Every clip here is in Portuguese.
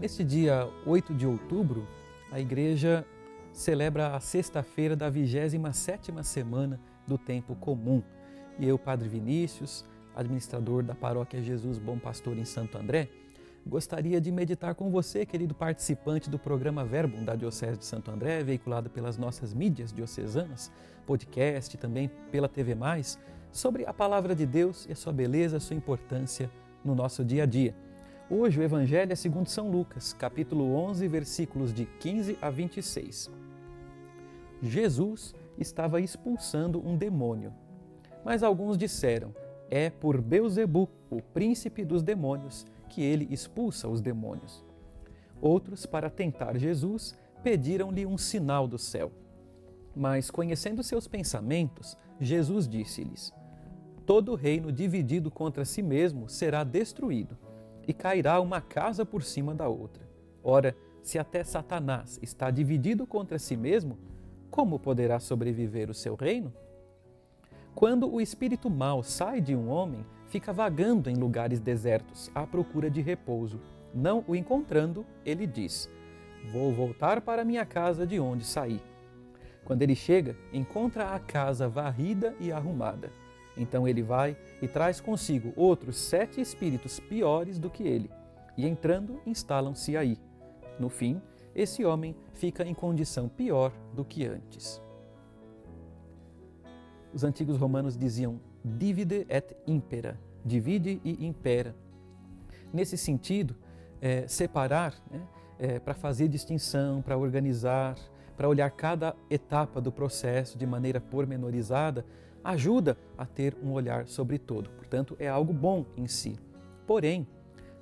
Neste dia 8 de outubro, a igreja celebra a sexta-feira da 27ª semana do tempo comum. E eu, Padre Vinícius, administrador da Paróquia Jesus Bom Pastor em Santo André, gostaria de meditar com você, querido participante do programa Verbum da Diocese de Santo André, veiculado pelas nossas mídias diocesanas, podcast, também pela TV+, sobre a Palavra de Deus e a sua beleza, a sua importância no nosso dia a dia. Hoje o Evangelho é segundo São Lucas, capítulo 11, versículos de 15 a 26. Jesus estava expulsando um demônio, mas alguns disseram, é por Beelzebu, o príncipe dos demônios, que ele expulsa os demônios. Outros, para tentar Jesus, pediram-lhe um sinal do céu. Mas, conhecendo seus pensamentos, Jesus disse-lhes, todo reino dividido contra si mesmo será destruído, e cairá uma casa por cima da outra. Ora, se até Satanás está dividido contra si mesmo, como poderá sobreviver o seu reino? Quando o espírito mau sai de um homem, fica vagando em lugares desertos, à procura de repouso. Não o encontrando, ele diz, vou voltar para minha casa de onde saí. Quando ele chega, encontra a casa varrida e arrumada. Então ele vai e traz consigo outros 7 espíritos piores do que ele, e entrando, instalam-se aí. No fim, esse homem fica em condição pior do que antes. Os antigos romanos diziam divide et impera, divide e impera. Nesse sentido, separar, para fazer distinção, para organizar, para olhar cada etapa do processo de maneira pormenorizada, ajuda a ter um olhar sobre todo. Portanto, é algo bom em si. Porém,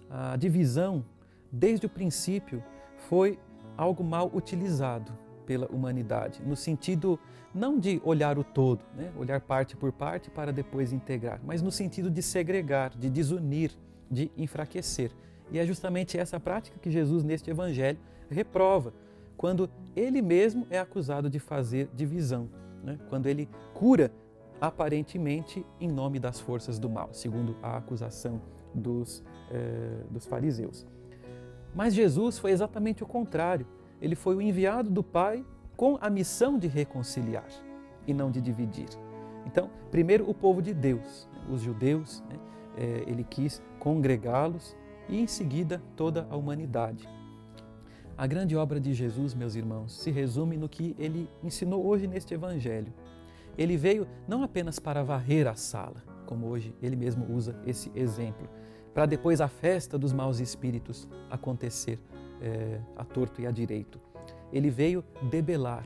a divisão, desde o princípio, foi algo mal utilizado pela humanidade, no sentido não de olhar o todo, olhar parte por parte para depois integrar, mas no sentido de segregar, de desunir, de enfraquecer. E é justamente essa prática que Jesus, neste Evangelho, reprova, quando ele mesmo é acusado de fazer divisão, quando ele cura aparentemente em nome das forças do mal, segundo a acusação dos fariseus. Mas Jesus foi exatamente o contrário. Ele foi o enviado do Pai com a missão de reconciliar e não de dividir. Então, primeiro o povo de Deus, os judeus, ele quis congregá-los e em seguida toda a humanidade. A grande obra de Jesus, meus irmãos, se resume no que ele ensinou hoje neste Evangelho. Ele veio não apenas para varrer a sala, como hoje ele mesmo usa esse exemplo, para depois a festa dos maus espíritos acontecer à torto e à direito. Ele veio debelar,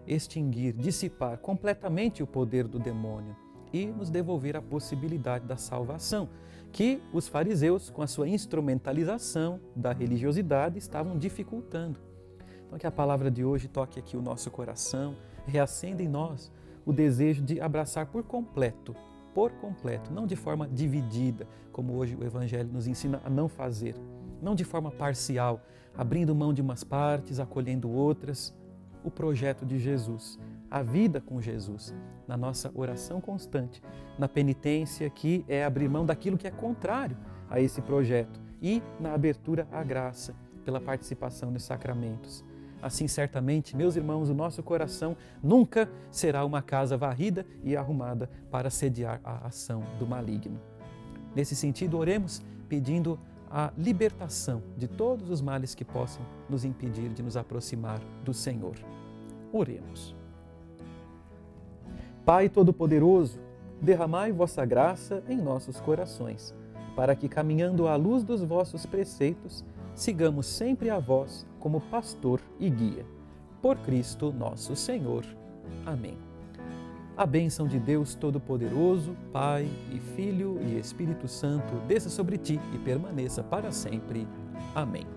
extinguir, dissipar completamente o poder do demônio e nos devolver a possibilidade da salvação, que os fariseus, com a sua instrumentalização da religiosidade, estavam dificultando. Então, que a palavra de hoje toque aqui o nosso coração, reacenda em nós o desejo de abraçar por completo, não de forma dividida, como hoje o Evangelho nos ensina a não fazer, não de forma parcial, abrindo mão de umas partes, acolhendo outras, o projeto de Jesus, a vida com Jesus, na nossa oração constante, na penitência que é abrir mão daquilo que é contrário a esse projeto e na abertura à graça, pela participação nos sacramentos. Assim, certamente, meus irmãos, o nosso coração nunca será uma casa varrida e arrumada para sediar a ação do maligno. Nesse sentido, oremos pedindo a libertação de todos os males que possam nos impedir de nos aproximar do Senhor. Oremos. Pai Todo-Poderoso, derramai vossa graça em nossos corações, para que, caminhando à luz dos vossos preceitos, sigamos sempre a vós como pastor e guia. Por Cristo nosso Senhor. Amém. A bênção de Deus Todo-Poderoso, Pai e Filho e Espírito Santo, desça sobre ti e permaneça para sempre. Amém.